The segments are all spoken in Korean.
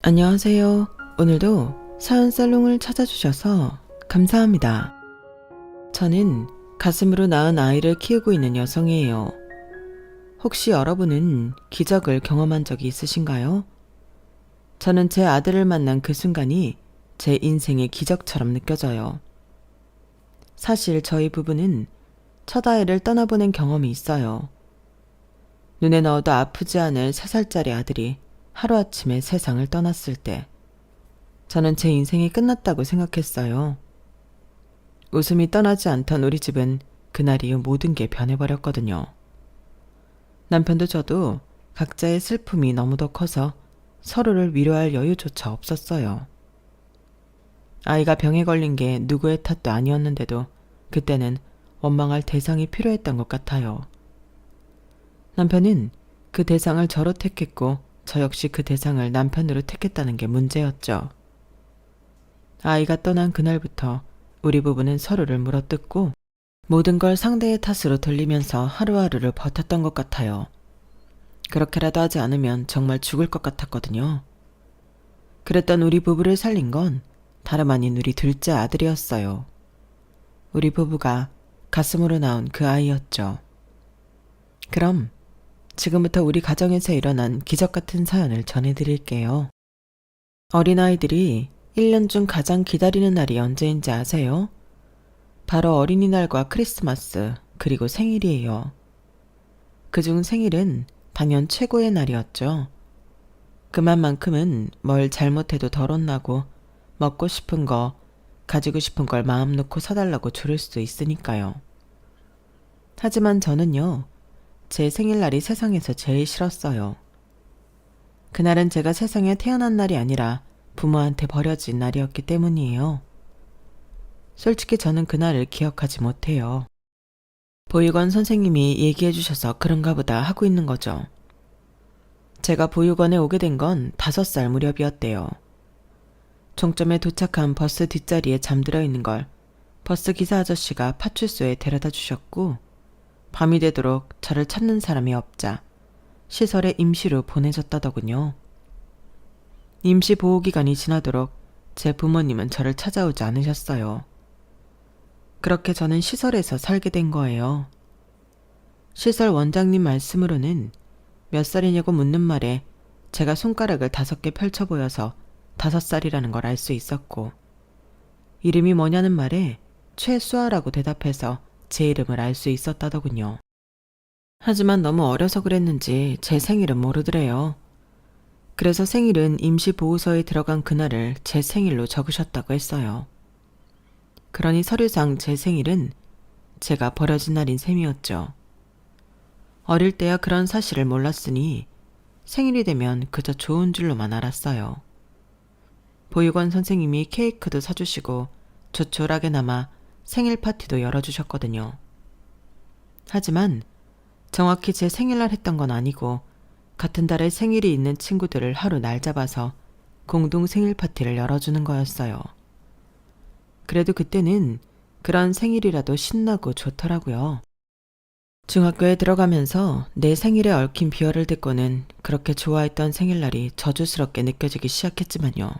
안녕하세요. 오늘도 사연 살롱을 찾아주셔서 감사합니다. 저는 가슴으로 낳은 아이를 키우고 있는 여성이에요. 혹시 여러분은 기적을 경험한 적이 있으신가요? 저는 제 아들을 만난 그 순간이 제 인생의 기적처럼 느껴져요. 사실 저희 부부는 첫 아이를 떠나보낸 경험이 있어요. 눈에 넣어도 아프지 않을 3살짜리 아들이 하루아침에 세상을 떠났을 때 저는 제 인생이 끝났다고 생각했어요. 웃음이 떠나지 않던 우리 집은 그날 이후 모든 게 변해버렸거든요. 남편도 저도 각자의 슬픔이 너무도 커서 서로를 위로할 여유조차 없었어요. 아이가 병에 걸린 게 누구의 탓도 아니었는데도 그때는 원망할 대상이 필요했던 것 같아요. 남편은 그 대상을 저로 택했고 저 역시 그 대상을 남편으로 택했다는 게 문제였죠. 아이가 떠난 그날부터 우리 부부는 서로를 물어뜯고 모든 걸 상대의 탓으로 돌리면서 하루하루를 버텼던 것 같아요. 그렇게라도 하지 않으면 정말 죽을 것 같았거든요. 그랬던 우리 부부를 살린 건 다름 아닌 우리 둘째 아들이었어요. 우리 부부가 가슴으로 낳은 그 아이였죠. 그럼 지금부터 우리 가정에서 일어난 기적 같은 사연을 전해드릴게요. 어린아이들이 1년 중 가장 기다리는 날이 언제인지 아세요? 바로 어린이날과 크리스마스, 그리고 생일이에요. 그중 생일은 단연 최고의 날이었죠. 그만큼은 뭘 잘못해도 덜 혼나고 먹고 싶은 거, 가지고 싶은 걸 마음 놓고 사달라고 조를 수도 있으니까요. 하지만 저는요, 제 생일날이 세상에서 제일 싫었어요. 그날은 제가 세상에 태어난 날이 아니라 부모한테 버려진 날이었기 때문이에요. 솔직히 저는 그날을 기억하지 못해요. 보육원 선생님이 얘기해 주셔서 그런가 보다 하고 있는 거죠. 제가 보육원에 오게 된 건 5살 무렵이었대요. 종점에 도착한 버스 뒷자리에 잠들어 있는 걸 버스 기사 아저씨가 파출소에 데려다 주셨고 밤이 되도록 저를 찾는 사람이 없자 시설에 임시로 보내졌다더군요. 임시 보호기간이 지나도록 제 부모님은 저를 찾아오지 않으셨어요. 그렇게 저는 시설에서 살게 된 거예요. 시설 원장님 말씀으로는 몇 살이냐고 묻는 말에 제가 손가락을 5개 펼쳐 보여서 5살이라는 걸 알 수 있었고, 이름이 뭐냐는 말에 최수아라고 대답해서 제 이름을 알 수 있었다더군요. 하지만 너무 어려서 그랬는지 제 생일은 모르더래요. 그래서 생일은 임시 보호소에 들어간 그날을 제 생일로 적으셨다고 했어요. 그러니 서류상 제 생일은 제가 버려진 날인 셈이었죠. 어릴 때야 그런 사실을 몰랐으니 생일이 되면 그저 좋은 줄로만 알았어요. 보육원 선생님이 케이크도 사주시고 조촐하게나마 생일 파티도 열어주셨거든요. 하지만 정확히 제 생일날 했던 건 아니고 같은 달에 생일이 있는 친구들을 하루 날 잡아서 공동 생일 파티를 열어주는 거였어요. 그래도 그때는 그런 생일이라도 신나고 좋더라고요. 중학교에 들어가면서 내 생일에 얽힌 비열을 듣고는 그렇게 좋아했던 생일날이 저주스럽게 느껴지기 시작했지만요.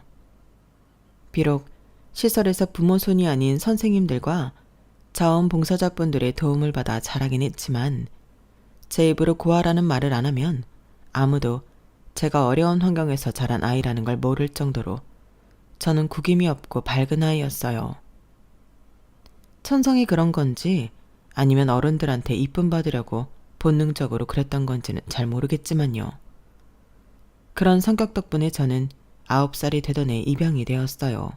비록 시설에서 부모 손이 아닌 선생님들과 자원봉사자분들의 도움을 받아 자라긴 했지만 제 입으로 고아라는 말을 안 하면 아무도 제가 어려운 환경에서 자란 아이라는 걸 모를 정도로 저는 구김이 없고 밝은 아이였어요. 천성이 그런 건지 아니면 어른들한테 이쁨 받으려고 본능적으로 그랬던 건지는 잘 모르겠지만요. 그런 성격 덕분에 저는 9살이 되던 해 입양이 되었어요.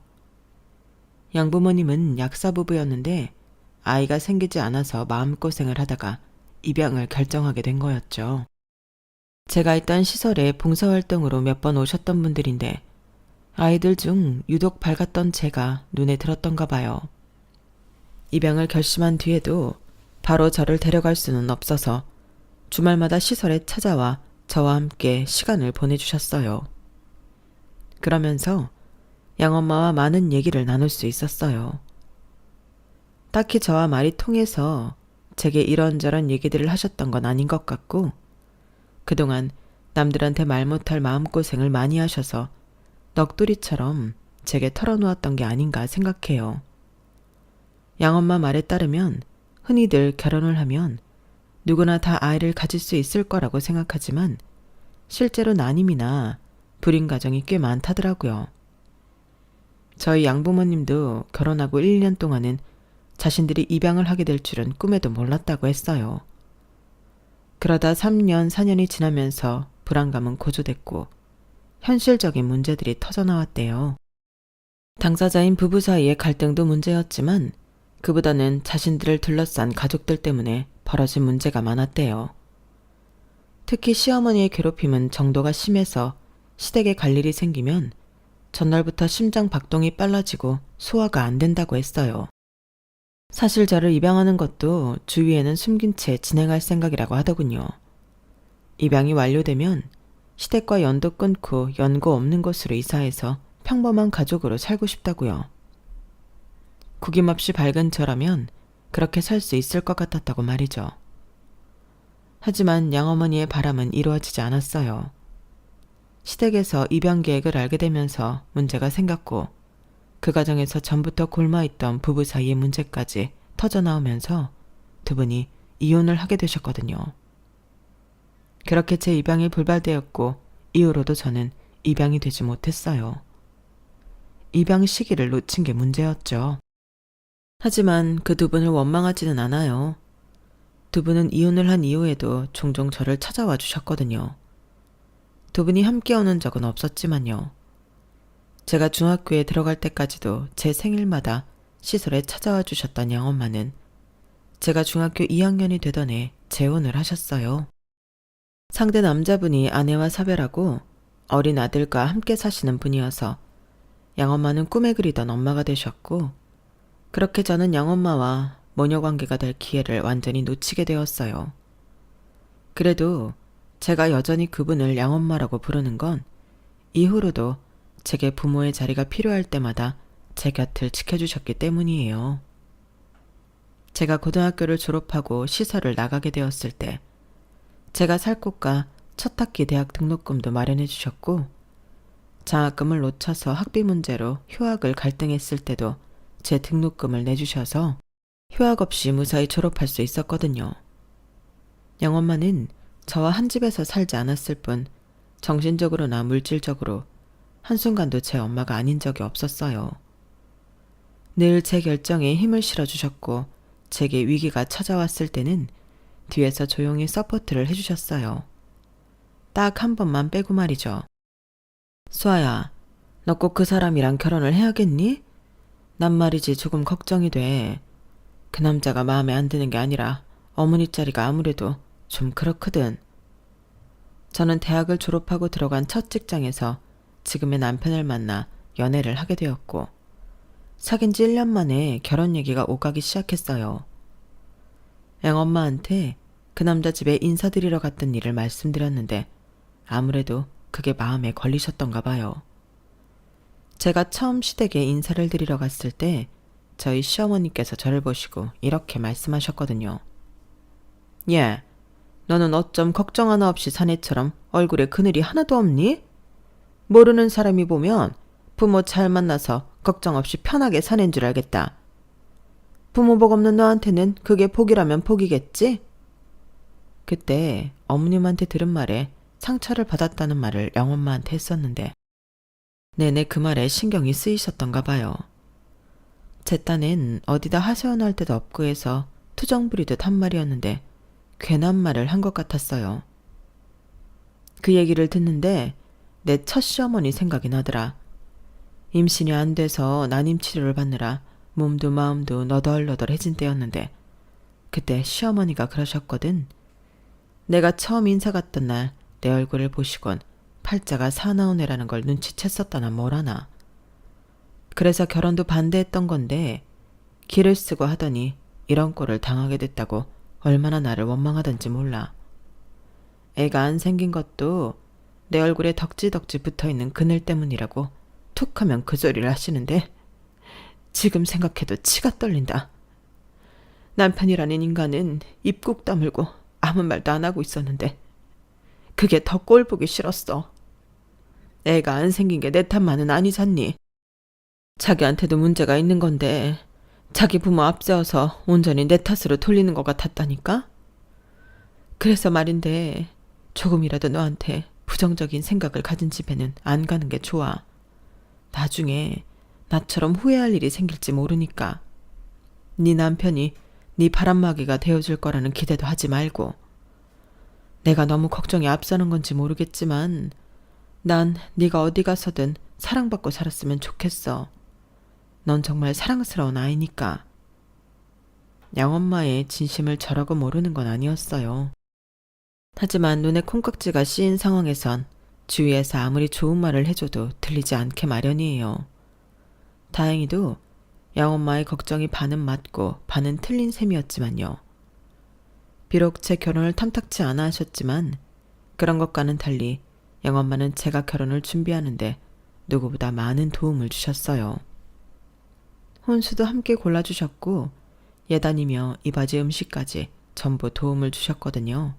양부모님은 약사부부였는데 아이가 생기지 않아서 마음고생을 하다가 입양을 결정하게 된 거였죠. 제가 있던 시설에 봉사활동으로 몇 번 오셨던 분들인데 아이들 중 유독 밝았던 제가 눈에 들었던가 봐요. 입양을 결심한 뒤에도 바로 저를 데려갈 수는 없어서 주말마다 시설에 찾아와 저와 함께 시간을 보내주셨어요. 그러면서 양엄마와 많은 얘기를 나눌 수 있었어요. 딱히 저와 말이 통해서 제게 이런저런 얘기들을 하셨던 건 아닌 것 같고 그동안 남들한테 말 못할 마음고생을 많이 하셔서 넋두리처럼 제게 털어놓았던 게 아닌가 생각해요. 양엄마 말에 따르면 흔히들 결혼을 하면 누구나 다 아이를 가질 수 있을 거라고 생각하지만 실제로 난임이나 불임 가정이 꽤 많다더라고요. 저희 양부모님도 결혼하고 1년 동안은 자신들이 입양을 하게 될 줄은 꿈에도 몰랐다고 했어요. 그러다 3년, 4년이 지나면서 불안감은 고조됐고 현실적인 문제들이 터져나왔대요. 당사자인 부부 사이의 갈등도 문제였지만 그보다는 자신들을 둘러싼 가족들 때문에 벌어진 문제가 많았대요. 특히 시어머니의 괴롭힘은 정도가 심해서 시댁에 갈 일이 생기면 전날부터 심장 박동이 빨라지고 소화가 안 된다고 했어요. 사실 저를 입양하는 것도 주위에는 숨긴 채 진행할 생각이라고 하더군요. 입양이 완료되면 시댁과 연도 끊고 연고 없는 곳으로 이사해서 평범한 가족으로 살고 싶다고요. 구김없이 밝은 저라면 그렇게 살 수 있을 것 같았다고 말이죠. 하지만 양어머니의 바람은 이루어지지 않았어요. 시댁에서 입양 계획을 알게 되면서 문제가 생겼고 그 과정에서 전부터 골마있던 부부 사이의 문제까지 터져나오면서 두 분이 이혼을 하게 되셨거든요. 그렇게 제 입양이 불발되었고 이후로도 저는 입양이 되지 못했어요. 입양 시기를 놓친 게 문제였죠. 하지만 그 두 분을 원망하지는 않아요. 두 분은 이혼을 한 이후에도 종종 저를 찾아와 주셨거든요. 두 분이 함께 오는 적은 없었지만요. 제가 중학교에 들어갈 때까지도 제 생일마다 시설에 찾아와 주셨던 양엄마는 제가 중학교 2학년이 되던 해 재혼을 하셨어요. 상대 남자분이 아내와 사별하고 어린 아들과 함께 사시는 분이어서 양엄마는 꿈에 그리던 엄마가 되셨고 그렇게 저는 양엄마와 모녀관계가 될 기회를 완전히 놓치게 되었어요. 그래도 제가 여전히 그분을 양엄마라고 부르는 건 이후로도 제게 부모의 자리가 필요할 때마다 제 곁을 지켜주셨기 때문이에요. 제가 고등학교를 졸업하고 시설을 나가게 되었을 때 제가 살 곳과 첫 학기 대학 등록금도 마련해 주셨고 장학금을 놓쳐서 학비 문제로 휴학을 갈등했을 때도 제 등록금을 내주셔서 휴학 없이 무사히 졸업할 수 있었거든요. 양엄마는 저와 한 집에서 살지 않았을 뿐 정신적으로나 물질적으로 한순간도 제 엄마가 아닌 적이 없었어요. 늘 제 결정에 힘을 실어주셨고 제게 위기가 찾아왔을 때는 뒤에서 조용히 서포트를 해주셨어요. 딱 한 번만 빼고 말이죠. 수아야, 너 꼭 그 사람이랑 결혼을 해야겠니? 난 말이지 조금 걱정이 돼. 그 남자가 마음에 안 드는 게 아니라 어머니 자리가 아무래도 좀 그렇거든. 저는 대학을 졸업하고 들어간 첫 직장에서 지금의 남편을 만나 연애를 하게 되었고 사귄 지 1년 만에 결혼 얘기가 오가기 시작했어요. 양엄마한테 그 남자 집에 인사드리러 갔던 일을 말씀드렸는데 아무래도 그게 마음에 걸리셨던가 봐요. 제가 처음 시댁에 인사를 드리러 갔을 때 저희 시어머니께서 저를 보시고 이렇게 말씀하셨거든요. 예, 너는 어쩜 걱정 하나 없이 사내처럼 얼굴에 그늘이 하나도 없니? 모르는 사람이 보면 부모 잘 만나서 걱정 없이 편하게 사는 줄 알겠다. 부모 복 없는 너한테는 그게 복이라면 복이겠지? 그때 어머님한테 들은 말에 상처를 받았다는 말을 양엄마한테 했었는데 내내 그 말에 신경이 쓰이셨던가 봐요. 제 딴엔 어디다 하소연할 데도 없고 해서 투정 부리듯 한 말이었는데 괜한 말을 한 것 같았어요. 그 얘기를 듣는데 내 첫 시어머니 생각이 나더라. 임신이 안 돼서 난임 치료를 받느라 몸도 마음도 너덜너덜해진 때였는데 그때 시어머니가 그러셨거든. 내가 처음 인사 갔던 날 내 얼굴을 보시곤 팔자가 사나운 애라는 걸 눈치챘었다나 뭐라나. 그래서 결혼도 반대했던 건데 기를 쓰고 하더니 이런 꼴을 당하게 됐다고 얼마나 나를 원망하던지 몰라. 애가 안 생긴 것도 내 얼굴에 덕지덕지 붙어있는 그늘 때문이라고 툭하면 그 소리를 하시는데 지금 생각해도 치가 떨린다. 남편이라는 인간은 입 꾹 다물고 아무 말도 안 하고 있었는데 그게 더 꼴 보기 싫었어. 애가 안 생긴 게 내 탓만은 아니잖니. 자기한테도 문제가 있는 건데 자기 부모 앞세워서 온전히 내 탓으로 돌리는 것 같았다니까? 그래서 말인데 조금이라도 너한테 부정적인 생각을 가진 집에는 안 가는 게 좋아. 나중에 나처럼 후회할 일이 생길지 모르니까. 네 남편이 네 바람막이가 되어줄 거라는 기대도 하지 말고. 내가 너무 걱정이 앞서는 건지 모르겠지만 난 네가 어디 가서든 사랑받고 살았으면 좋겠어. 넌 정말 사랑스러운 아이니까. 양엄마의 진심을 저라고 모르는 건 아니었어요. 하지만 눈에 콩깍지가 씌인 상황에선 주위에서 아무리 좋은 말을 해줘도 들리지 않게 마련이에요. 다행히도 양엄마의 걱정이 반은 맞고 반은 틀린 셈이었지만요. 비록 제 결혼을 탐탁치 않아 하셨지만 그런 것과는 달리 양엄마는 제가 결혼을 준비하는데 누구보다 많은 도움을 주셨어요. 혼수도 함께 골라주셨고 예단이며 이바지 음식까지 전부 도움을 주셨거든요.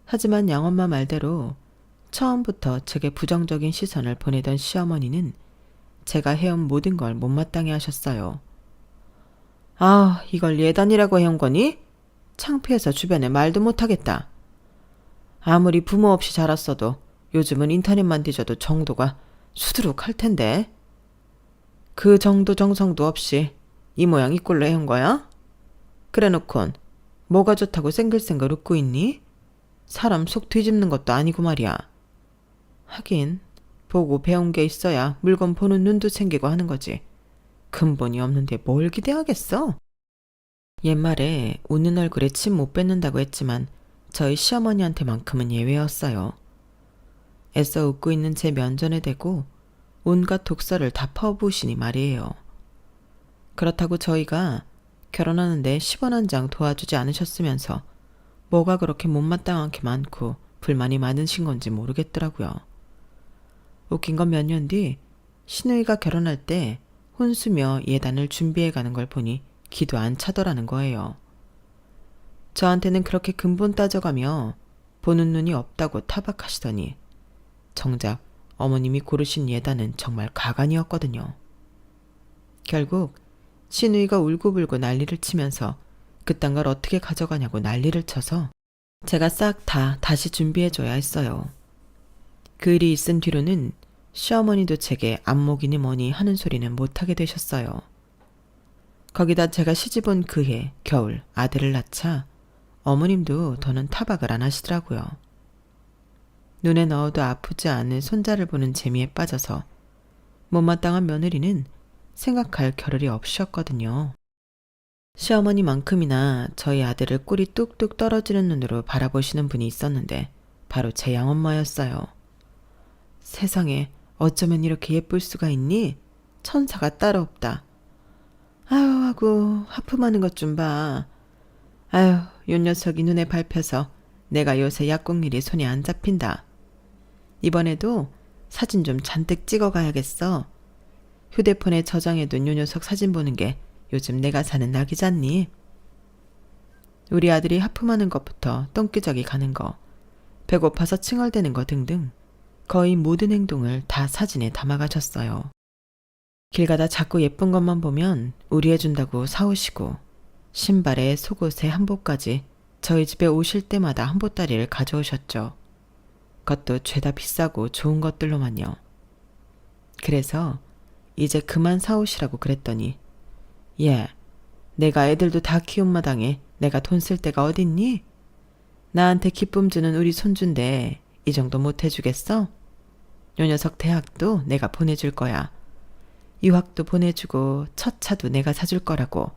하지만 양엄마 말대로 처음부터 제게 부정적인 시선을 보내던 시어머니는 제가 해온 모든 걸 못마땅해 하셨어요. 아, 이걸 예단이라고 해온 거니? 창피해서 주변에 말도 못하겠다. 아무리 부모 없이 자랐어도 요즘은 인터넷만 뒤져도 정도가 수두룩 할 텐데. 그 정도 정성도 없이 이 모양 이 꼴로 해온 거야? 그래놓곤 뭐가 좋다고 생글생글 웃고 있니? 사람 속 뒤집는 것도 아니고 말이야. 하긴 보고 배운 게 있어야 물건 보는 눈도 생기고 하는 거지. 근본이 없는데 뭘 기대하겠어? 옛말에 웃는 얼굴에 침 못 뱉는다고 했지만 저희 시어머니한테만큼은 예외였어요. 애써 웃고 있는 제 면전에 대고 온갖 독설을 다 퍼부으시니 말이에요. 그렇다고 저희가 결혼하는데 10원 한 장 도와주지 않으셨으면서 뭐가 그렇게 못마땅하게 많고 불만이 많으신 건지 모르겠더라고요. 웃긴 건 몇 년 뒤 시누이가 결혼할 때 혼수며 예단을 준비해가는 걸 보니 기도 안 차더라는 거예요. 저한테는 그렇게 근본 따져가며 보는 눈이 없다고 타박하시더니 정작 어머님이 고르신 예단은 정말 가관이었거든요. 결국 시누이가 울고불고 난리를 치면서 그딴 걸 어떻게 가져가냐고 난리를 쳐서 제가 싹 다 다시 준비해줘야 했어요. 그 일이 있은 뒤로는 시어머니도 제게 안목이니 뭐니 하는 소리는 못하게 되셨어요. 거기다 제가 시집 온 그해 겨울 아들을 낳자 어머님도 더는 타박을 안 하시더라고요. 눈에 넣어도 아프지 않은 손자를 보는 재미에 빠져서 못마땅한 며느리는 생각할 겨를이 없으셨거든요. 시어머니만큼이나 저희 아들을 꿀이 뚝뚝 떨어지는 눈으로 바라보시는 분이 있었는데 바로 제 양엄마였어요. 세상에 어쩌면 이렇게 예쁠 수가 있니? 천사가 따로 없다. 아유 하고 하품하는 것 좀 봐. 아유 요 녀석이 눈에 밟혀서 내가 요새 약국일이 손이 안 잡힌다. 이번에도 사진 좀 잔뜩 찍어 가야겠어. 휴대폰에 저장해둔 요 녀석 사진 보는 게 요즘 내가 사는 낙이잖니. 우리 아들이 하품하는 것부터 똥기저귀 가는 거, 배고파서 칭얼대는 거 등등 거의 모든 행동을 다 사진에 담아가셨어요. 길 가다 자꾸 예쁜 것만 보면 우리해준다고 사오시고 신발에 속옷에 한복까지 저희 집에 오실 때마다 한보따리를 가져오셨죠. 그것도 죄다 비싸고 좋은 것들로만요. 그래서 이제 그만 사오시라고 그랬더니 예, 내가 애들도 다 키운 마당에 내가 돈 쓸 데가 어딨니? 나한테 기쁨 주는 우리 손주인데 이 정도 못 해주겠어? 요 녀석 대학도 내가 보내줄 거야. 유학도 보내주고 첫 차도 내가 사줄 거라고.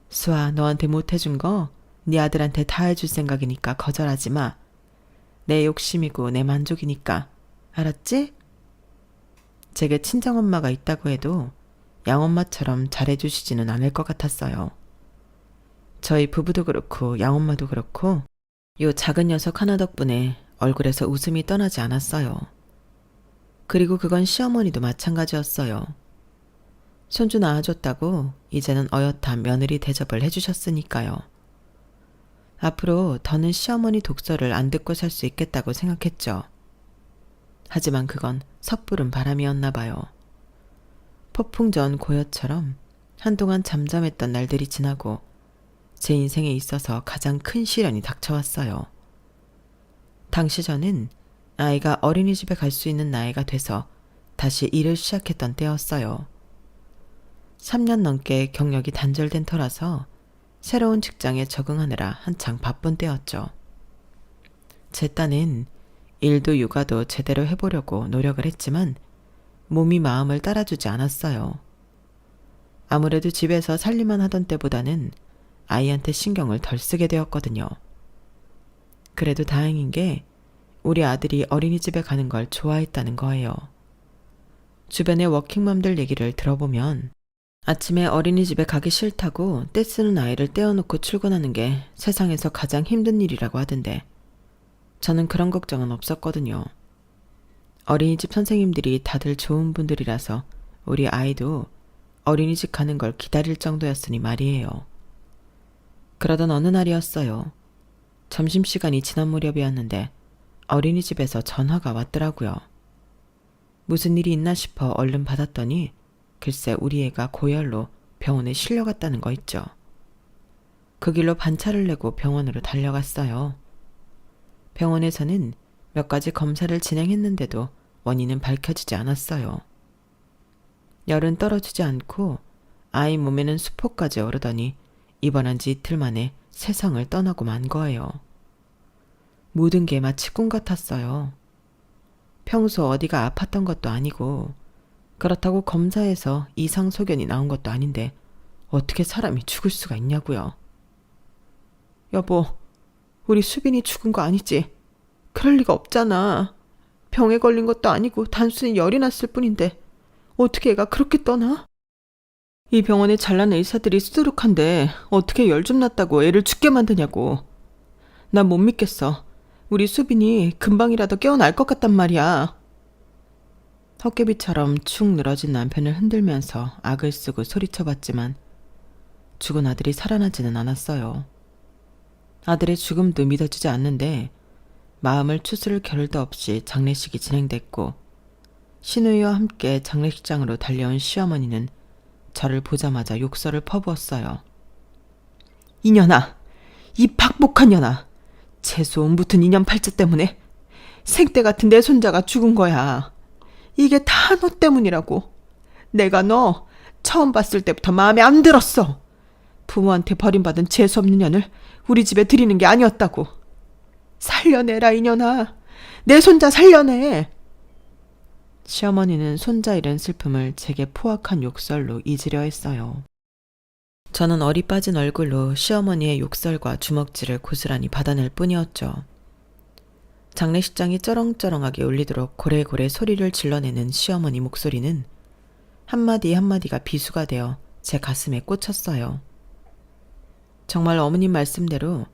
수아 너한테 못 해준 거 네 아들한테 다 해줄 생각이니까 거절하지 마. 내 욕심이고 내 만족이니까. 알았지? 제게 친정엄마가 있다고 해도 양엄마처럼 잘해주시지는 않을 것 같았어요. 저희 부부도 그렇고 양엄마도 그렇고 요 작은 녀석 하나 덕분에 얼굴에서 웃음이 떠나지 않았어요. 그리고 그건 시어머니도 마찬가지였어요. 손주 낳아줬다고 이제는 어엿한 며느리 대접을 해주셨으니까요. 앞으로 더는 시어머니 독설을 안 듣고 살 수 있겠다고 생각했죠. 하지만 그건 섣부른 바람이었나 봐요. 폭풍 전 고요처럼 한동안 잠잠했던 날들이 지나고 제 인생에 있어서 가장 큰 시련이 닥쳐왔어요. 당시 저는 아이가 어린이집에 갈 수 있는 나이가 돼서 다시 일을 시작했던 때였어요. 3년 넘게 경력이 단절된 터라서 새로운 직장에 적응하느라 한창 바쁜 때였죠. 제 딴엔 일도 육아도 제대로 해보려고 노력을 했지만 몸이 마음을 따라주지 않았어요. 아무래도 집에서 살림만 하던 때보다는 아이한테 신경을 덜 쓰게 되었거든요. 그래도 다행인 게 우리 아들이 어린이집에 가는 걸 좋아했다는 거예요. 주변의 워킹맘들 얘기를 들어보면 아침에 어린이집에 가기 싫다고 떼쓰는 아이를 떼어놓고 출근하는 게 세상에서 가장 힘든 일이라고 하던데 저는 그런 걱정은 없었거든요. 어린이집 선생님들이 다들 좋은 분들이라서 우리 아이도 어린이집 가는 걸 기다릴 정도였으니 말이에요. 그러던 어느 날이었어요. 점심시간이 지난 무렵이었는데 어린이집에서 전화가 왔더라고요. 무슨 일이 있나 싶어 얼른 받았더니 글쎄 우리 애가 고열로 병원에 실려갔다는 거 있죠. 그 길로 반차를 내고 병원으로 달려갔어요. 병원에서는 몇 가지 검사를 진행했는데도 원인은 밝혀지지 않았어요. 열은 떨어지지 않고 아이 몸에는 수포까지 오르더니 입원한 지 이틀 만에 세상을 떠나고 만 거예요. 모든 게 마치 꿈 같았어요. 평소 어디가 아팠던 것도 아니고 그렇다고 검사에서 이상 소견이 나온 것도 아닌데 어떻게 사람이 죽을 수가 있냐고요. 여보, 우리 수빈이 죽은 거 아니지? 그럴 리가 없잖아. 병에 걸린 것도 아니고 단순히 열이 났을 뿐인데 어떻게 애가 그렇게 떠나? 이 병원에 잘난 의사들이 수두룩한데 어떻게 열 좀 났다고 애를 죽게 만드냐고. 난 못 믿겠어. 우리 수빈이 금방이라도 깨어날 것 같단 말이야. 헛개비처럼 축 늘어진 남편을 흔들면서 악을 쓰고 소리쳐봤지만 죽은 아들이 살아나지는 않았어요. 아들의 죽음도 믿어지지 않는데 마음을 추스를 겨를도 없이 장례식이 진행됐고 시누이와 함께 장례식장으로 달려온 시어머니는 저를 보자마자 욕설을 퍼부었어요. 이년아, 이 박복한 년아, 재수온 붙은 이년 팔자 때문에 생때 같은 내 손자가 죽은 거야. 이게 다 너 때문이라고. 내가 너 처음 봤을 때부터 마음에 안 들었어. 부모한테 버림받은 재수없는 년을 우리 집에 들이는 게 아니었다고. 살려내라 이년아. 내 손자 살려내. 시어머니는 손자 잃은 슬픔을 제게 포악한 욕설로 잊으려 했어요. 저는 어리 빠진 얼굴로 시어머니의 욕설과 주먹질을 고스란히 받아낼 뿐이었죠. 장례식장이 쩌렁쩌렁하게 울리도록 고래고래 소리를 질러내는 시어머니 목소리는 한마디 한마디가 비수가 되어 제 가슴에 꽂혔어요. 정말 어머님 말씀대로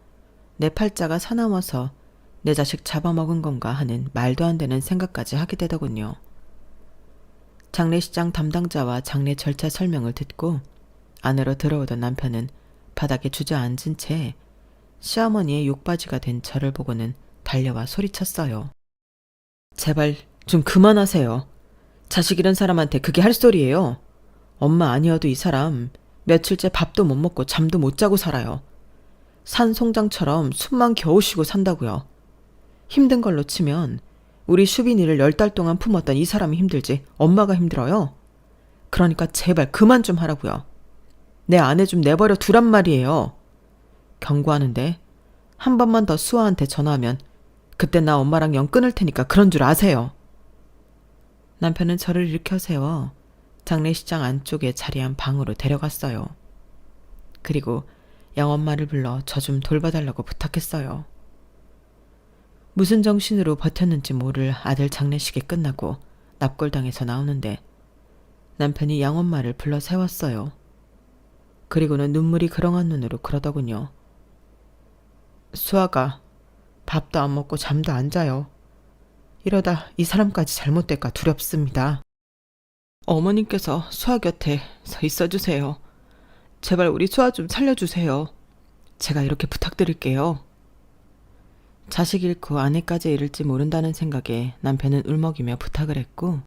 내 팔자가 사나워서 내 자식 잡아먹은 건가 하는 말도 안 되는 생각까지 하게 되더군요. 장례식장 담당자와 장례 절차 설명을 듣고 안으로 들어오던 남편은 바닥에 주저앉은 채 시어머니의 욕바지가 된 저를 보고는 달려와 소리쳤어요. 제발 좀 그만하세요. 자식 잃은 사람한테 그게 할 소리예요. 엄마 아니어도 이 사람 며칠째 밥도 못 먹고 잠도 못 자고 살아요. 산 송장처럼 숨만 겨우 쉬고 산다고요. 힘든 걸로 치면 우리 수빈이를 10달 동안 품었던 이 사람이 힘들지 엄마가 힘들어요. 그러니까 제발 그만 좀 하라고요. 내 아내 좀 내버려 두란 말이에요. 경고하는데 한 번만 더 수아한테 전화하면 그때 나 엄마랑 영 끊을 테니까 그런 줄 아세요. 남편은 저를 일으켜 세워 장례식장 안쪽에 자리한 방으로 데려갔어요. 그리고 양엄마를 불러 저 좀 돌봐달라고 부탁했어요. 무슨 정신으로 버텼는지 모를 아들 장례식이 끝나고 납골당에서 나오는데 남편이 양엄마를 불러 세웠어요. 그리고는 눈물이 그렁한 눈으로 그러더군요. 수아가 밥도 안 먹고 잠도 안 자요. 이러다 이 사람까지 잘못될까 두렵습니다. 어머님께서 수아 곁에 서 있어주세요. 제발 우리 수아 좀 살려주세요. 제가 이렇게 부탁드릴게요. 자식 잃고 아내까지 잃을지 모른다는 생각에 남편은 울먹이며 부탁을 했고,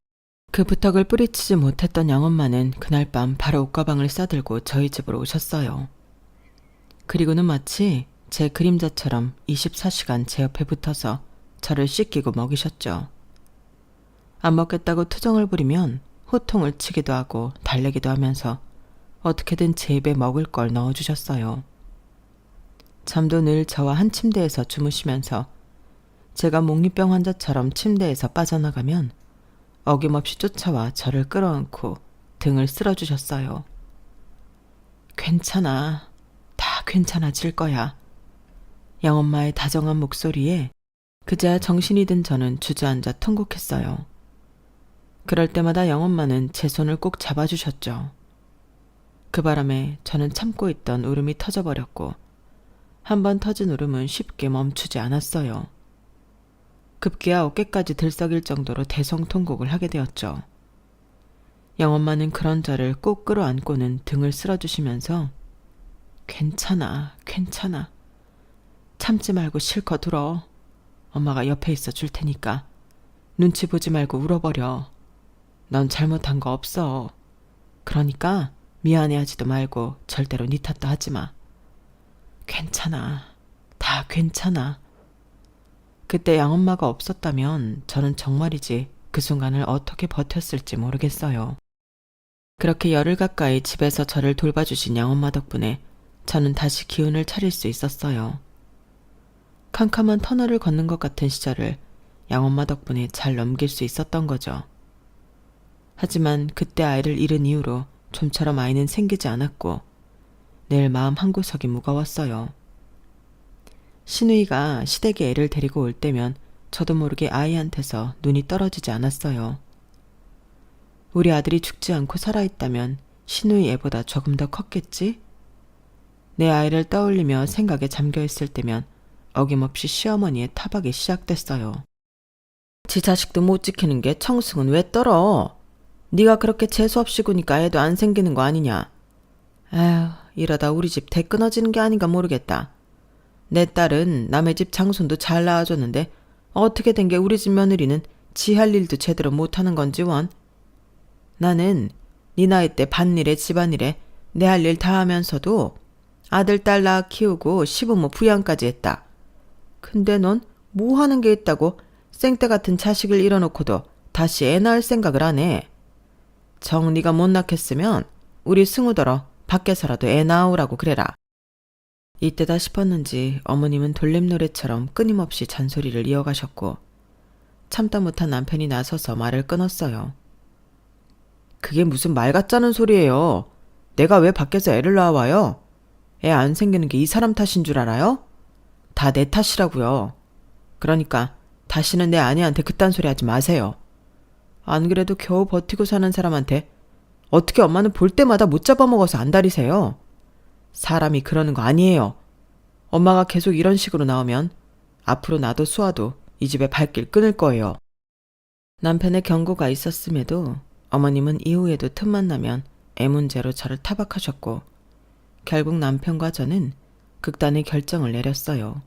그 부탁을 뿌리치지 못했던 양엄마는 그날 밤 바로 옷가방을 싸들고 저희 집으로 오셨어요. 그리고는 마치 제 그림자처럼 24시간 제 옆에 붙어서 저를 씻기고 먹이셨죠. 안 먹겠다고 투정을 부리면 호통을 치기도 하고 달래기도 하면서 어떻게든 제 입에 먹을 걸 넣어주셨어요. 잠도 늘 저와 한 침대에서 주무시면서 제가 몽유병 환자처럼 침대에서 빠져나가면 어김없이 쫓아와 저를 끌어안고 등을 쓸어주셨어요. 괜찮아. 다 괜찮아질 거야. 양엄마의 다정한 목소리에 그제야 정신이 든 저는 주저앉아 통곡했어요. 그럴 때마다 양엄마는 제 손을 꼭 잡아주셨죠. 그 바람에 저는 참고 있던 울음이 터져버렸고 한 번 터진 울음은 쉽게 멈추지 않았어요. 급기야 어깨까지 들썩일 정도로 대성통곡을 하게 되었죠. 양엄마는 그런 저를 꼭 끌어안고는 등을 쓸어주시면서 괜찮아, 괜찮아. 참지 말고 실컷 울어. 엄마가 옆에 있어 줄 테니까. 눈치 보지 말고 울어버려. 넌 잘못한 거 없어. 그러니까 미안해하지도 말고 절대로 네 탓도 하지 마. 괜찮아. 다 괜찮아. 그때 양엄마가 없었다면 저는 정말이지 그 순간을 어떻게 버텼을지 모르겠어요. 그렇게 열흘 가까이 집에서 저를 돌봐주신 양엄마 덕분에 저는 다시 기운을 차릴 수 있었어요. 캄캄한 터널을 걷는 것 같은 시절을 양엄마 덕분에 잘 넘길 수 있었던 거죠. 하지만 그때 아이를 잃은 이후로 좀처럼 아이는 생기지 않았고 늘 마음 한구석이 무거웠어요. 신우이가 시댁에 애를 데리고 올 때면 저도 모르게 아이한테서 눈이 떨어지지 않았어요. 우리 아들이 죽지 않고 살아있다면 신우이 애보다 조금 더 컸겠지? 내 아이를 떠올리며 생각에 잠겨있을 때면 어김없이 시어머니의 타박이 시작됐어요. 지 자식도 못 지키는 게 청승은 왜 떨어? 네가 그렇게 재수없이 구니까 애도 안 생기는 거 아니냐? 아휴, 이러다 우리 집 대 끊어지는 게 아닌가 모르겠다. 내 딸은 남의 집 장손도 잘 낳아줬는데 어떻게 된 게 우리 집 며느리는 지 할 일도 제대로 못하는 건지 원? 나는 네 나이 때 밭일에 집안일에 내 할 일 다 하면서도 아들 딸 낳아 키우고 시부모 부양까지 했다. 근데 넌 뭐 하는 게 있다고 생떼 같은 자식을 잃어놓고도 다시 애 낳을 생각을 안 해. 정 네가 못 낳겠으면 우리 승우더러 밖에서라도 애 낳으라고 그래라. 이때다 싶었는지 어머님은 돌림노래처럼 끊임없이 잔소리를 이어가셨고 참다 못한 남편이 나서서 말을 끊었어요. 그게 무슨 말 같자는 소리예요. 내가 왜 밖에서 애를 낳아와요? 애 안 생기는 게 이 사람 탓인 줄 알아요? 다 내 탓이라고요. 그러니까 다시는 내 아내한테 그딴 소리 하지 마세요. 안 그래도 겨우 버티고 사는 사람한테 어떻게 엄마는 볼 때마다 못 잡아먹어서 안달이세요? 사람이 그러는 거 아니에요. 엄마가 계속 이런 식으로 나오면 앞으로 나도 수아도 이 집에 발길 끊을 거예요. 남편의 경고가 있었음에도 어머님은 이후에도 틈만 나면 애 문제로 저를 타박하셨고 결국 남편과 저는 극단의 결정을 내렸어요.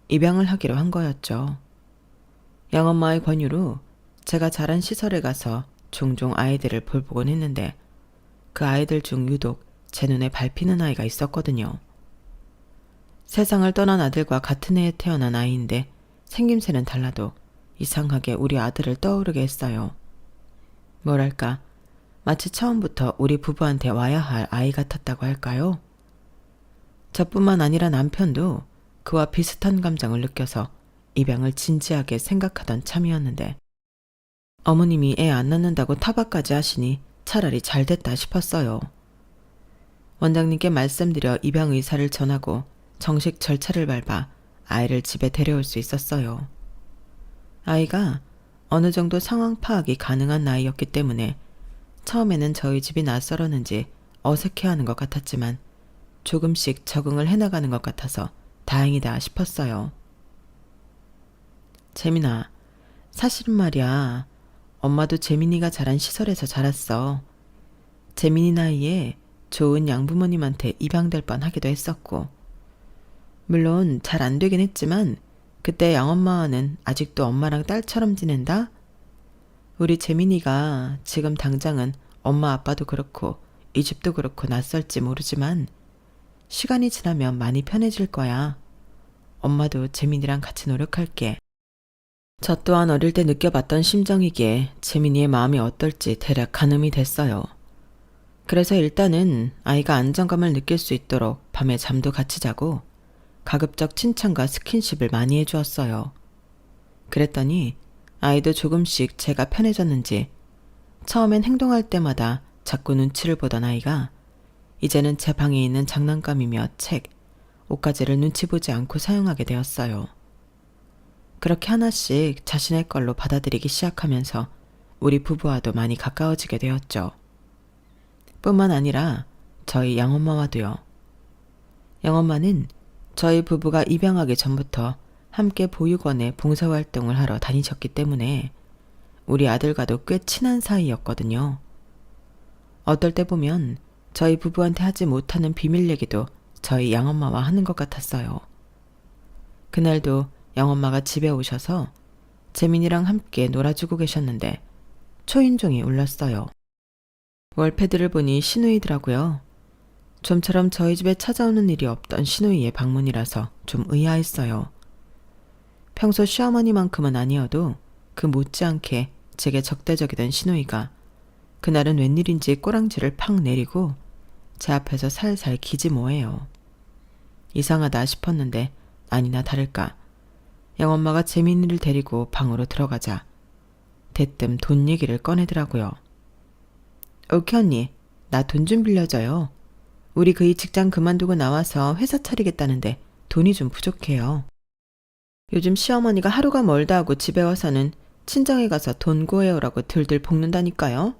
입양을 하기로 한 거였죠. 양엄마의 권유로 제가 자란 시설에 가서 종종 아이들을 볼보곤 했는데 그 아이들 중 유독 제 눈에 밟히는 아이가 있었거든요. 세상을 떠난 아들과 같은 해에 태어난 아이인데 생김새는 달라도 이상하게 우리 아들을 떠오르게 했어요. 뭐랄까, 마치 처음부터 우리 부부한테 와야 할 아이 같았다고 할까요? 저뿐만 아니라 남편도 그와 비슷한 감정을 느껴서 입양을 진지하게 생각하던 참이었는데 어머님이 애 안 낳는다고 타박까지 하시니 차라리 잘 됐다 싶었어요. 원장님께 말씀드려 입양 의사를 전하고 정식 절차를 밟아 아이를 집에 데려올 수 있었어요. 아이가 어느 정도 상황 파악이 가능한 나이였기 때문에 처음에는 저희 집이 낯설었는지 어색해하는 것 같았지만 조금씩 적응을 해나가는 것 같아서 다행이다 싶었어요. 재민아, 사실은 말이야. 엄마도 재민이가 자란 시설에서 자랐어. 재민이 나이에 좋은 양부모님한테 입양될 뻔하기도 했었고 물론 잘 안 되긴 했지만 그때 양엄마와는 아직도 엄마랑 딸처럼 지낸다? 우리 재민이가 지금 당장은 엄마 아빠도 그렇고 이 집도 그렇고 낯설지 모르지만 시간이 지나면 많이 편해질 거야. 엄마도 재민이랑 같이 노력할게. 저 또한 어릴 때 느껴봤던 심정이기에 재민이의 마음이 어떨지 대략 가늠이 됐어요. 그래서 일단은 아이가 안정감을 느낄 수 있도록 밤에 잠도 같이 자고 가급적 칭찬과 스킨십을 많이 해주었어요. 그랬더니 아이도 조금씩 제가 편해졌는지 처음엔 행동할 때마다 자꾸 눈치를 보던 아이가 이제는 제 방에 있는 장난감이며 책, 옷가지를 눈치 보지 않고 사용하게 되었어요. 그렇게 하나씩 자신의 걸로 받아들이기 시작하면서 우리 부부와도 많이 가까워지게 되었죠. 뿐만 아니라 저희 양엄마와도요. 양엄마는 저희 부부가 입양하기 전부터 함께 보육원에 봉사활동을 하러 다니셨기 때문에 우리 아들과도 꽤 친한 사이였거든요. 어떨 때 보면 저희 부부한테 하지 못하는 비밀 얘기도 저희 양엄마와 하는 것 같았어요. 그날도 양엄마가 집에 오셔서 재민이랑 함께 놀아주고 계셨는데 초인종이 울렸어요. 월패드를 보니 시누이더라고요. 좀처럼 저희 집에 찾아오는 일이 없던 시누이의 방문이라서 좀 의아했어요. 평소 시어머니만큼은 아니어도 그 못지않게 제게 적대적이던 시누이가 그날은 웬일인지 꼬랑지를 팍 내리고 제 앞에서 살살 기지 뭐예요. 이상하다 싶었는데 아니나 다를까 양엄마가 재민이를 데리고 방으로 들어가자 대뜸 돈 얘기를 꺼내더라고요. 오키 언니, 나 돈 좀 빌려줘요. 우리 그 이 직장 그만두고 나와서 회사 차리겠다는데 돈이 좀 부족해요. 요즘 시어머니가 하루가 멀다 하고 집에 와서는 친정에 가서 돈 구해오라고 들들 볶는다니까요.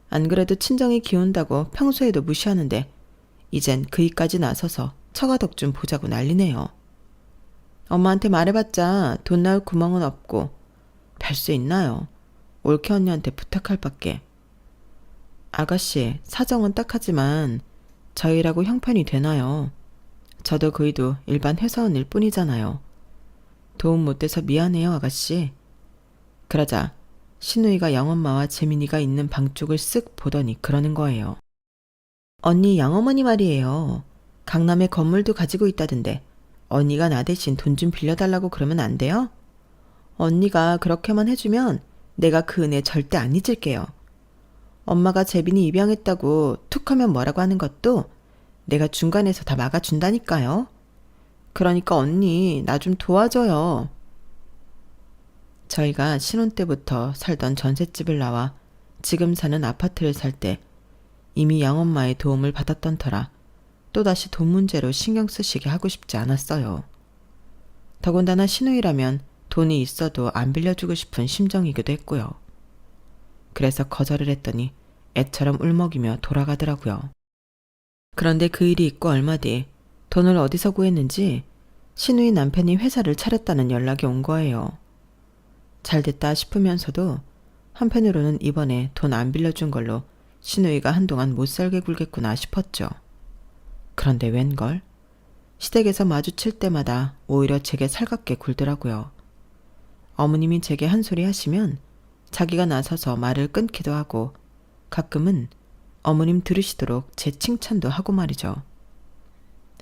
안 그래도 친정이 기운다고 평소에도 무시하는데 이젠 그이까지 나서서 처가덕 좀 보자고 난리네요. 엄마한테 말해봤자 돈 나올 구멍은 없고 별 수 있나요? 올케 언니한테 부탁할 밖에. 아가씨, 사정은 딱하지만 저희라고 형편이 되나요? 저도 그이도 일반 회사원일 뿐이잖아요. 도움 못 돼서 미안해요, 아가씨. 그러자 시누이가 양엄마와 재민이가 있는 방 쪽을 쓱 보더니 그러는 거예요. 언니 양어머니 말이에요. 강남에 건물도 가지고 있다던데 언니가 나 대신 돈 좀 빌려달라고 그러면 안 돼요? 언니가 그렇게만 해주면 내가 그 은혜 절대 안 잊을게요. 엄마가 재빈이 입양했다고 툭하면 뭐라고 하는 것도 내가 중간에서 다 막아준다니까요. 그러니까 언니 나 좀 도와줘요. 저희가 신혼 때부터 살던 전셋집을 나와 지금 사는 아파트를 살 때 이미 양엄마의 도움을 받았던 터라 또다시 돈 문제로 신경 쓰시게 하고 싶지 않았어요. 더군다나 시누이라면 돈이 있어도 안 빌려주고 싶은 심정이기도 했고요. 그래서 거절을 했더니 애처럼 울먹이며 돌아가더라고요. 그런데 그 일이 있고 얼마 뒤 돈을 어디서 구했는지 시누이 남편이 회사를 차렸다는 연락이 온 거예요. 잘됐다 싶으면서도 한편으로는 이번에 돈 안 빌려준 걸로 시누이가 한동안 못살게 굴겠구나 싶었죠. 그런데 웬걸? 시댁에서 마주칠 때마다 오히려 제게 살갑게 굴더라고요. 어머님이 제게 한 소리 하시면 자기가 나서서 말을 끊기도 하고 가끔은 어머님 들으시도록 제 칭찬도 하고 말이죠.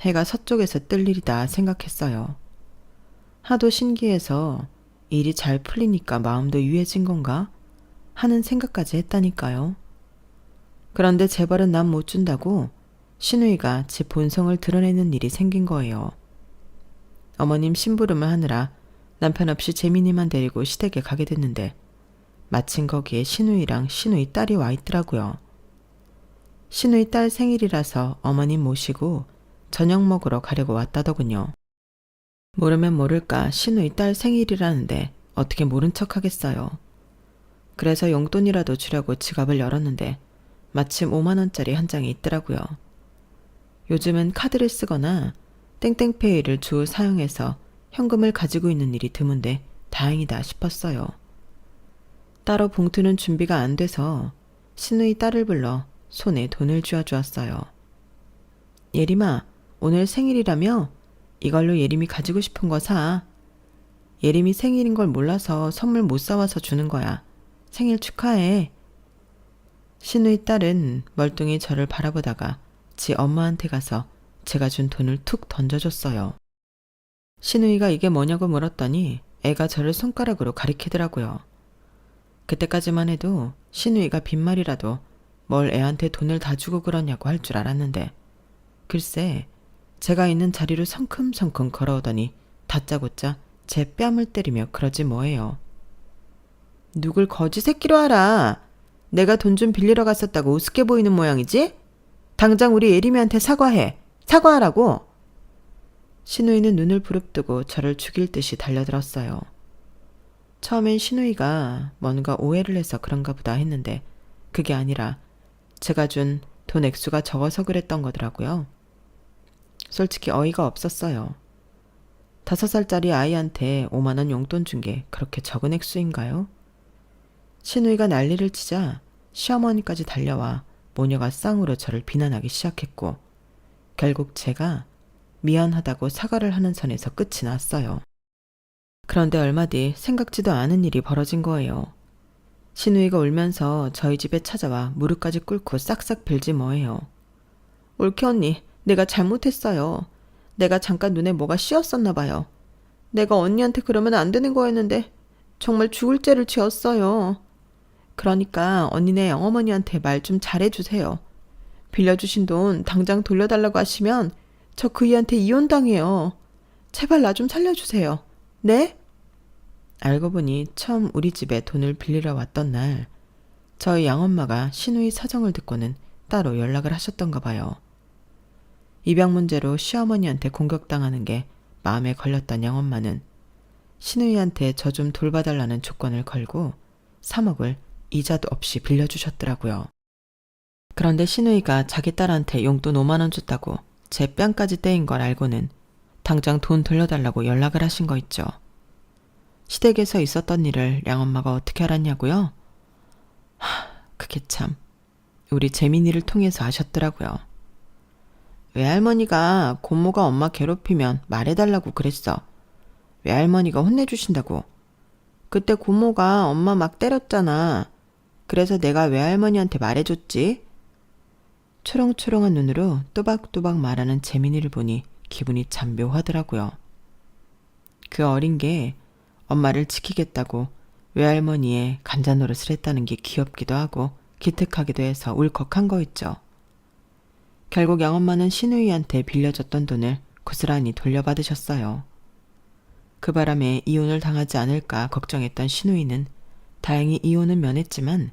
해가 서쪽에서 뜰 일이다 생각했어요. 하도 신기해서 일이 잘 풀리니까 마음도 유해진 건가 하는 생각까지 했다니까요. 그런데 재벌은 남 못 준다고 시누이가 제 본성을 드러내는 일이 생긴 거예요. 어머님 심부름을 하느라 남편 없이 재민이만 데리고 시댁에 가게 됐는데 마침 거기에 시누이랑 시누이 딸이 와 있더라고요. 시누이 딸 생일이라서 어머님 모시고 저녁 먹으러 가려고 왔다더군요. 모르면 모를까 시누이 딸 생일이라는데 어떻게 모른 척 하겠어요. 그래서 용돈이라도 주려고 지갑을 열었는데 마침 5만 원짜리 한 장이 있더라고요. 요즘은 카드를 쓰거나 땡땡페이를 주 사용해서 현금을 가지고 있는 일이 드문데 다행이다 싶었어요. 따로 봉투는 준비가 안 돼서 시누이 딸을 불러 손에 돈을 쥐어주었어요. 예림아, 오늘 생일이라며? 이걸로 예림이 가지고 싶은 거 사. 예림이 생일인 걸 몰라서 선물 못 사와서 주는 거야. 생일 축하해. 신우이 딸은 멀뚱히 저를 바라보다가 지 엄마한테 가서 제가 준 돈을 툭 던져줬어요. 신우이가 이게 뭐냐고 물었더니 애가 저를 손가락으로 가리키더라고요. 그때까지만 해도 신우이가 빈말이라도 뭘 애한테 돈을 다 주고 그러냐고 할 줄 알았는데 글쎄 제가 있는 자리로 성큼성큼 걸어오더니 다짜고짜 제 뺨을 때리며 그러지 뭐예요. 누굴 거지 새끼로 알아. 내가 돈 좀 빌리러 갔었다고 우습게 보이는 모양이지? 당장 우리 예림이한테 사과해. 사과하라고. 신우이는 눈을 부릅뜨고 저를 죽일 듯이 달려들었어요. 처음엔 신우이가 뭔가 오해를 해서 그런가 보다 했는데 그게 아니라 제가 준 돈 액수가 적어서 그랬던 거더라고요. 솔직히 어이가 없었어요. 5살짜리 아이한테 5만 원 용돈 준 게 그렇게 적은 액수인가요? 신우이가 난리를 치자 시어머니까지 달려와 모녀가 쌍으로 저를 비난하기 시작했고 결국 제가 미안하다고 사과를 하는 선에서 끝이 났어요. 그런데 얼마 뒤 생각지도 않은 일이 벌어진 거예요. 신우이가 울면서 저희 집에 찾아와 무릎까지 꿇고 싹싹 빌지 뭐예요. 올케 언니, 내가 잘못했어요. 내가 잠깐 눈에 뭐가 씌었었나 봐요. 내가 언니한테 그러면 안 되는 거였는데 정말 죽을 죄를 지었어요. 그러니까 언니네 영어머니한테 말 좀 잘해주세요. 빌려주신 돈 당장 돌려달라고 하시면 저 그이한테 이혼당해요. 제발 나 좀 살려주세요. 네? 알고 보니 처음 우리 집에 돈을 빌리러 왔던 날 저희 양엄마가 신우이 사정을 듣고는 따로 연락을 하셨던가 봐요. 입양 문제로 시어머니한테 공격당하는 게 마음에 걸렸던 양엄마는 신우이한테 저 좀 돌봐달라는 조건을 걸고 3억을 이자도 없이 빌려주셨더라고요. 그런데 신우이가 자기 딸한테 용돈 5만 원 줬다고 제 뺨까지 떼인 걸 알고는 당장 돈 돌려달라고 연락을 하신 거 있죠. 시댁에서 있었던 일을 양엄마가 어떻게 알았냐고요? 그게 참 우리 재민이를 통해서 아셨더라고요. 외할머니가 고모가 엄마 괴롭히면 말해달라고 그랬어. 외할머니가 혼내주신다고. 그때 고모가 엄마 막 때렸잖아. 그래서 내가 외할머니한테 말해줬지. 초롱초롱한 눈으로 또박또박 말하는 재민이를 보니 기분이 참 묘하더라고요. 그 어린 게 엄마를 지키겠다고 외할머니의 간자노릇을 했다는 게 귀엽기도 하고 기특하기도 해서 울컥한 거 있죠. 결국 양엄마는 신우이한테 빌려줬던 돈을 고스란히 돌려받으셨어요. 그 바람에 이혼을 당하지 않을까 걱정했던 신우이는 다행히 이혼은 면했지만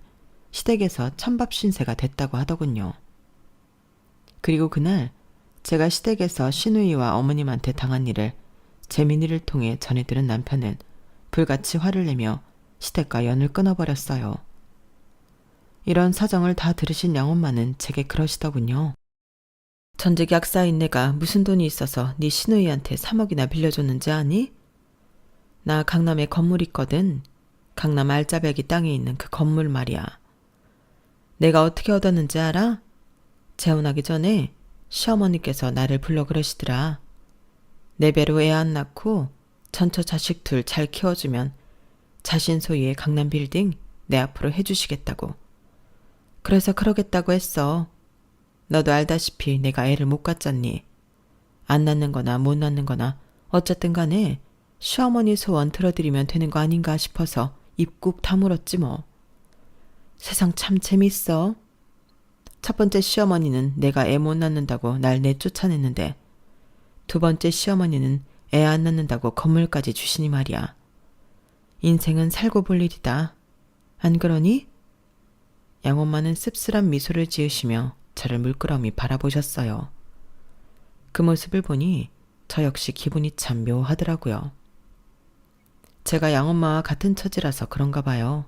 시댁에서 찬밥 신세가 됐다고 하더군요. 그리고 그날 제가 시댁에서 신우이와 어머님한테 당한 일을 재민이를 통해 전해들은 남편은 불같이 화를 내며 시댁과 연을 끊어버렸어요. 이런 사정을 다 들으신 양엄마는 제게 그러시더군요. 전직약사인 내가 무슨 돈이 있어서 네 신우이한테 3억이나 빌려줬는지 아니? 나 강남에 건물 있거든. 강남 알짜배기 땅에 있는 그 건물 말이야. 내가 어떻게 얻었는지 알아? 재혼하기 전에 시어머니께서 나를 불러 그러시더라. 내 배로 애 안 낳고 전처 자식 둘 잘 키워주면 자신 소유의 강남 빌딩 내 앞으로 해주시겠다고. 그래서 그러겠다고 했어. 너도 알다시피 내가 애를 못 갖잖니. 안 낳는 거나 못 낳는 거나 어쨌든 간에 시어머니 소원 들어드리면 되는 거 아닌가 싶어서 입 꾹 다물었지 뭐. 세상 참 재밌어. 첫 번째 시어머니는 내가 애 못 낳는다고 날 내쫓아냈는데 두 번째 시어머니는 애 안 낳는다고 건물까지 주시니 말이야. 인생은 살고 볼 일이다. 안 그러니? 양엄마는 씁쓸한 미소를 지으시며 저를 물끄러미 바라보셨어요. 그 모습을 보니 저 역시 기분이 참 묘하더라고요. 제가 양엄마와 같은 처지라서 그런가 봐요.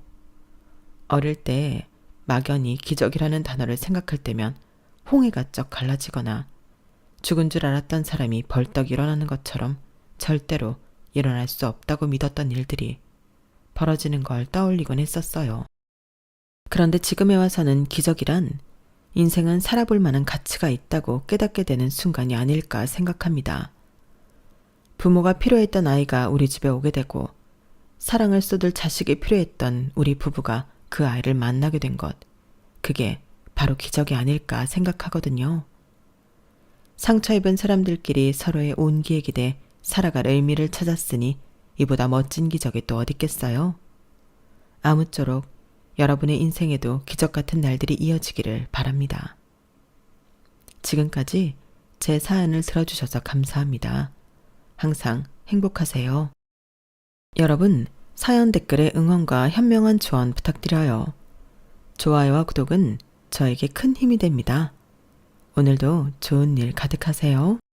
어릴 때 막연히 기적이라는 단어를 생각할 때면 홍해가 쩍 갈라지거나 죽은 줄 알았던 사람이 벌떡 일어나는 것처럼 절대로 일어날 수 없다고 믿었던 일들이 벌어지는 걸 떠올리곤 했었어요. 그런데 지금에 와서는 기적이란 인생은 살아볼 만한 가치가 있다고 깨닫게 되는 순간이 아닐까 생각합니다. 부모가 필요했던 아이가 우리 집에 오게 되고 사랑을 쏟을 자식이 필요했던 우리 부부가 그 아이를 만나게 된 것. 그게 바로 기적이 아닐까 생각하거든요. 상처 입은 사람들끼리 서로의 온기에 기대 살아갈 의미를 찾았으니 이보다 멋진 기적이 또 어딨겠어요? 아무쪼록 여러분의 인생에도 기적 같은 날들이 이어지기를 바랍니다. 지금까지 제 사연을 들어주셔서 감사합니다. 항상 행복하세요. 여러분, 사연 댓글에 응원과 현명한 조언 부탁드려요. 좋아요와 구독은 저에게 큰 힘이 됩니다. 오늘도 좋은 일 가득하세요.